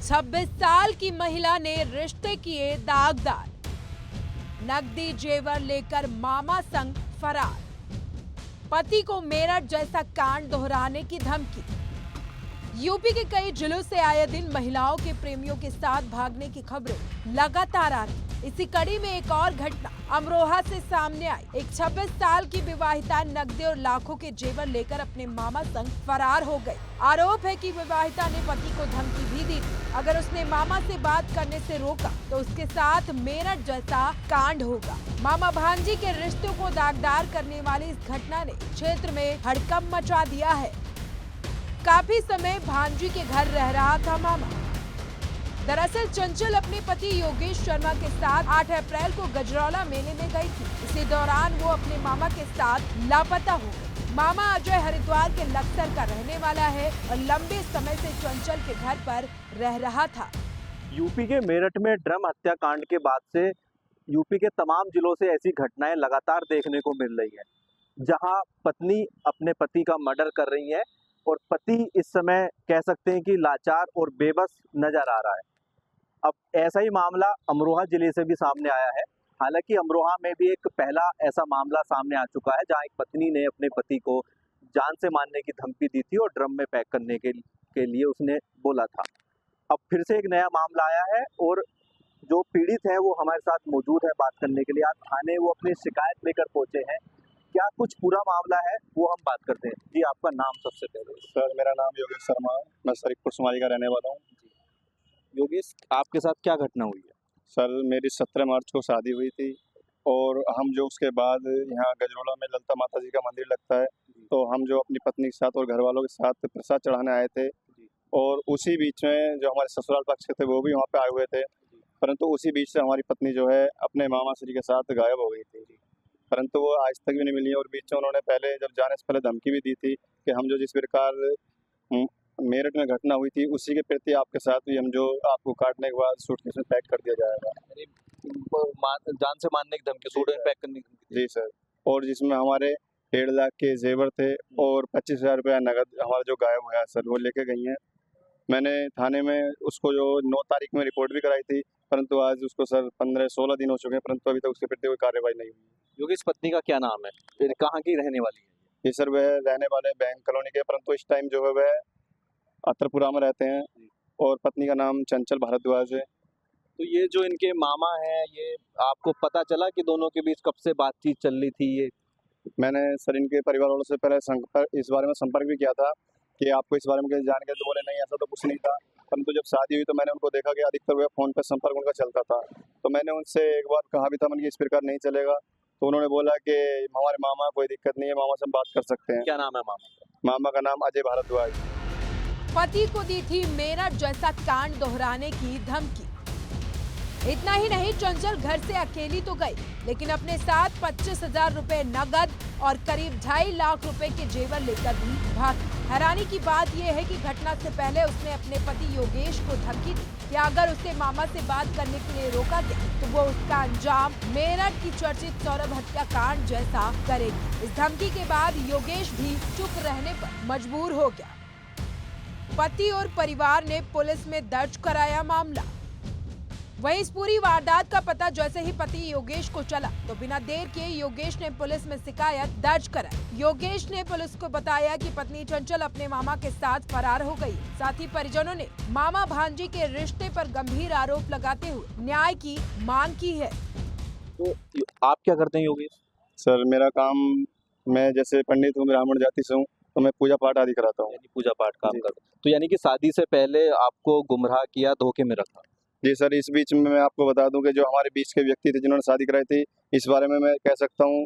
26 साल की महिला ने रिश्ते किए दागदार, नकदी जेवर लेकर मामा संग फरार, पति को मेरठ जैसा कांड दोहराने की धमकी। यूपी के कई जिलों से आए दिन महिलाओं के प्रेमियों के साथ भागने की खबरें लगातार आ रही। इसी कड़ी में एक और घटना अमरोहा से सामने आई। एक 26 साल की विवाहिता नकदी और लाखों के जेवर लेकर अपने मामा संग फरार हो गई। आरोप है कि विवाहिता ने पति को धमकी भी दी थी, अगर उसने मामा से बात करने से रोका तो उसके साथ मेरठ जैसा कांड होगा। मामा भांजी के रिश्तों को दागदार करने वाली इस घटना ने क्षेत्र में हड़कंप मचा दिया है। काफी समय भांजी के घर रह रहा था मामा। दरअसल चंचल अपने पति योगेश शर्मा के साथ 8 अप्रैल को गजरौला मेले में गई थी। इसी दौरान वो अपने मामा के साथ लापता हो गई। मामा अजय हरिद्वार के लक्सर का रहने वाला है और लंबे समय से चंचल के घर पर रह रहा था। यूपी के मेरठ में ड्रम हत्याकांड के बाद से यूपी के तमाम जिलों से ऐसी घटनाएं लगातार देखने को मिल रही है, जहां पत्नी अपने पति का मर्डर कर रही है और पति इस समय कह सकते हैं कि लाचार और बेबस नजर आ रहा है। अब ऐसा ही मामला अमरोहा जिले से भी सामने आया है। हालांकि अमरोहा में भी एक पहला ऐसा मामला सामने आ चुका है, जहां एक पत्नी ने अपने पति को जान से मारने की धमकी दी थी और ड्रम में पैक करने के लिए उसने बोला था। अब फिर से एक नया मामला आया है और जो पीड़ित है वो हमारे साथ मौजूद है बात करने के लिए। आज थाने वो अपनी शिकायत लेकर पहुंचे हैं। क्या कुछ पूरा मामला है वो हम बात करते हैं। जी, आपका नाम सबसे पहले। सर, मेरा नाम योगेश शर्मा है। मैं शरीफपुर सुमारी का रहने वाला हूँ। योगेश, आपके साथ क्या घटना हुई है? सर, मेरी 17 मार्च को शादी हुई थी और हम जो उसके बाद यहाँ गजरौला में ललिता माता जी का मंदिर लगता है, तो हम जो अपनी पत्नी के साथ और घर वालों के साथ प्रसाद चढ़ाने आए थे और उसी बीच में जो हमारे ससुराल पक्ष के थे वो भी वहाँ पे आए हुए थे, परंतु उसी बीच से हमारी पत्नी जो है अपने मामा श्री के साथ गायब हो गई थी, परंतु वो आज तक भी नहीं मिली है। और बीच में उन्होंने पहले जब जाने से पहले धमकी भी दी थी कि हम जो जिस प्रकार मेरठ में घटना हुई थी उसी के प्रति आपके साथ भी हम जो आपको काटने के बाद सूटकेस में पैक कर दिया जाएगा। जान से मारने की धमकी, सूट में पैक करने की धमकी? जी सर। और जिसमें हमारे 1.5 लाख के जेवर थे और 25,000 रुपया नगद हमारा जो गायब हुआ है सर, वो लेके गई हैं। मैंने थाने में उसको जो 9 तारीख में रिपोर्ट भी कराई थी, परंतु आज उसको सर 15-16 दिन हो चुके हैं, परंतु अभी तक उसके प्रति कोई कार्रवाई नहीं हुई। योगेश, पत्नी का क्या नाम है, फिर कहाँ की रहने वाली है? ये सर वह रहने वाले बैंक कॉलोनी के, परंतु इस टाइम जो है वह अतरपुरा में रहते हैं और पत्नी का नाम चंचल भारद्वाज है। तो ये जो इनके मामा हैं, ये आपको पता चला कि दोनों के बीच कब से बातचीत चल रही थी? ये मैंने सर इनके परिवार वालों से पहले इस बारे में संपर्क भी किया था कि आपको इस बारे में कैसे जान गए, तो बोले नहीं ऐसा तो कुछ नहीं था। परंतु जब शादी हुई तो मैंने उनको देखा कि अधिकतर वह फ़ोन पर संपर्क उनका चलता था, तो मैंने उनसे एक बार कहा भी था मैंने इस प्रकार नहीं चलेगा, तो उन्होंने बोला कि हमारे मामा कोई दिक्कत नहीं है, मामा से हम बात कर सकते हैं। क्या नाम है मामा? मामा का नाम अजय भारद्वाज। पति को दी थी मेरठ जैसा कांड दोहराने की धमकी। इतना ही नहीं, चंचल घर से अकेली तो गई, लेकिन अपने साथ 25,000 रुपए नगद और करीब 2.5 लाख रुपए के जेवर लेकर भी भागी। हैरानी की बात यह है कि घटना से पहले उसने अपने पति योगेश को धमकी दी कि अगर उसे मामा से बात करने के लिए रोका गया तो वो उसका अंजाम मेरठ की चर्चित सौरभ हत्याकांड जैसा करेगी। इस धमकी के बाद योगेश भी चुप रहने पर मजबूर हो गया। पति और परिवार ने पुलिस में दर्ज कराया मामला। वहीं इस पूरी वारदात का पता जैसे ही पति योगेश को चला तो बिना देर किए योगेश ने पुलिस में शिकायत दर्ज कराई। योगेश ने पुलिस को बताया कि पत्नी चंचल अपने मामा के साथ फरार हो गई। साथ ही परिजनों ने मामा भांजी के रिश्ते पर गंभीर आरोप लगाते हुए न्याय की मांग की है। तो आप क्या करते हैं योगेश? सर, मेरा काम, मैं जैसे पंडित हूँ, ब्राह्मण जाति से हूँ, तो मैं पूजा पाठ आदि कराता हूँ। पूजा पाठ काम करते, तो यानी कि शादी से पहले आपको गुमराह किया, धोखे में रखा? जी सर। इस बीच में मैं आपको बता दूं कि जो हमारे बीच के व्यक्ति थे जिन्होंने शादी कराई थी, इस बारे में मैं कह सकता हूं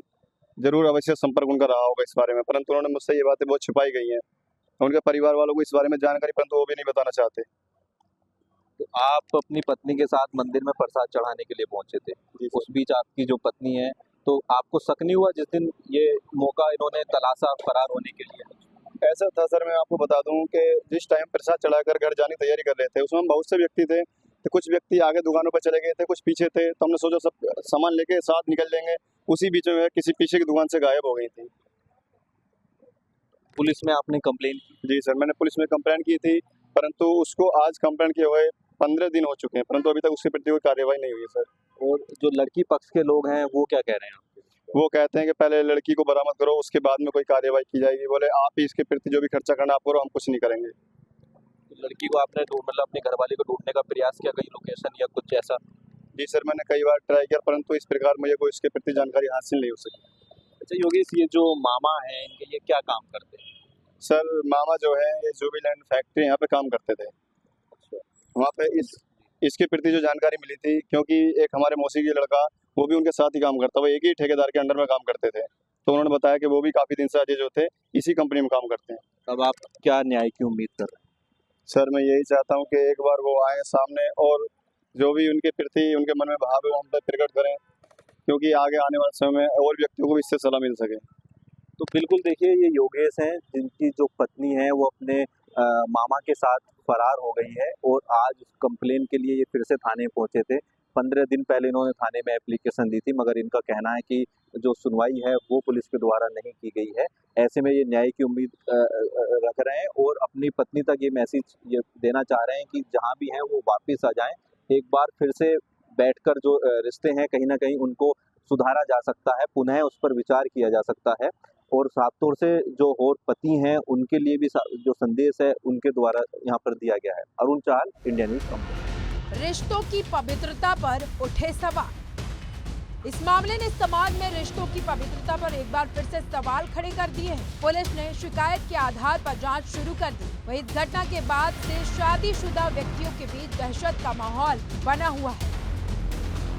जरूर अवश्य संपर्क उनका रहा होगा इस बारे में, परंतु उन्होंने मुझसे ये बातें बहुत छिपाई गई हैं। उनके परिवार वालों को इस बारे में जानकारी, परंतु वो भी नहीं बताना चाहते। तो आप अपनी पत्नी के साथ मंदिर में प्रसाद चढ़ाने के लिए पहुंचे थे, उस बीच आपकी जो पत्नी है, तो आपको शक नहीं हुआ जिस दिन ये मौका इन्होंने तलाशा फरार होने के लिए? ऐसा था सर, मैं आपको बता दूं कि जिस टाइम प्रसाद चढ़ाकर घर जाने की तैयारी कर रहे थे, उसमें हम बहुत से व्यक्ति थे। तो कुछ व्यक्ति आगे दुकानों पर चले गए थे, कुछ पीछे थे, तो हमने सोचा सब सामान लेके साथ निकल लेंगे। उसी बीच में किसी पीछे की दुकान से गायब हो गई थी। पुलिस में आपने कंप्लेन की? जी सर, मैंने पुलिस में कंप्लेन की थी, परंतु उसको आज कंप्लेन किए हुए 15 दिन हो चुके हैं, परंतु अभी तक उसके प्रति कोई कार्रवाई नहीं हुई है सर। और जो लड़की पक्ष के लोग हैं वो क्या कह रहे हैं आपके? वो कहते हैं कि पहले लड़की को बरामद करो, उसके बाद में कोई कार्रवाई की जाएगी। बोले आप ही इसके प्रति जो भी खर्चा करना आप करो, हम कुछ नहीं करेंगे। लड़की को आपने मतलब अपने घरवाले को ढूंढने का प्रयास किया, कहीं लोकेशन या कुछ ऐसा? जी सर, मैंने कई बार ट्राई किया, परंतु इस प्रकार मुझे कोई इसके प्रति जानकारी हासिल नहीं हो सकी। अच्छा योगेश, ये जो मामा हैं इनके ये क्या काम करते हैं? सर मामा जो है ये जुबिलैंड फैक्ट्री यहाँ पे काम करते थे। वहाँ पे इसके प्रति जो जानकारी मिली थी, क्योंकि एक हमारे मौसी के लड़का वो भी उनके साथ ही काम करता, वो एक ही ठेकेदार के अंडर में काम करते थे, तो उन्होंने बताया कि वो भी काफ़ी दिन से अजय जो थे इसी कंपनी में काम करते हैं। अब आप क्या न्याय की उम्मीद कर रहे हैं? सर मैं यही चाहता हूँ कि एक बार वो आए सामने और जो भी उनके प्रति उनके मन में भाव है वो हम पे प्रकट करें, क्योंकि आगे आने वाले समय में और व्यक्तियों को भी इससे सलाह मिल सके। तो बिल्कुल देखिए, ये योगेश हैं जिनकी जो पत्नी है वो अपने मामा के साथ फरार हो गई है और आज कंप्लेन के लिए ये फिर से थाने पहुंचे थे। 15 दिन पहले इन्होंने थाने में एप्लीकेशन दी थी, मगर इनका कहना है कि जो सुनवाई है वो पुलिस के द्वारा नहीं की गई है। ऐसे में ये न्याय की उम्मीद रख रहे हैं और अपनी पत्नी तक ये मैसेज ये देना चाह रहे हैं कि जहाँ भी हैं वो वापस आ जाएं। एक बार फिर से बैठकर जो रिश्ते हैं कहीं ना कहीं उनको सुधारा जा सकता है, पुनः उस पर विचार किया जा सकता है। और साफ तौर से जो और पति हैं उनके लिए भी जो संदेश है उनके द्वारा यहाँ पर दिया गया है। अरुण चाहल, इंडिया न्यूज़ कंपनी। रिश्तों की पवित्रता पर उठे सवाल। इस मामले ने समाज में रिश्तों की पवित्रता पर एक बार फिर से सवाल खड़े कर दिए हैं। पुलिस ने शिकायत के आधार पर जांच शुरू कर दी। वहीं इस घटना के बाद से शादीशुदा व्यक्तियों के बीच दहशत का माहौल बना हुआ है।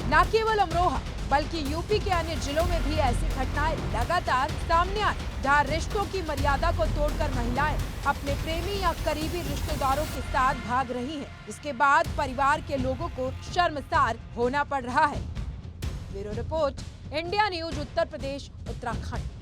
न केवल अमरोहा बल्कि यूपी के अन्य जिलों में भी ऐसी घटनाएं लगातार सामने आई, जहां रिश्तों की मर्यादा को तोड़कर महिलाएं अपने प्रेमी या करीबी रिश्तेदारों के साथ भाग रही हैं। इसके बाद परिवार के लोगों को शर्मसार होना पड़ रहा है। Bureau report, India news, Uttar Pradesh, Uttarakhand.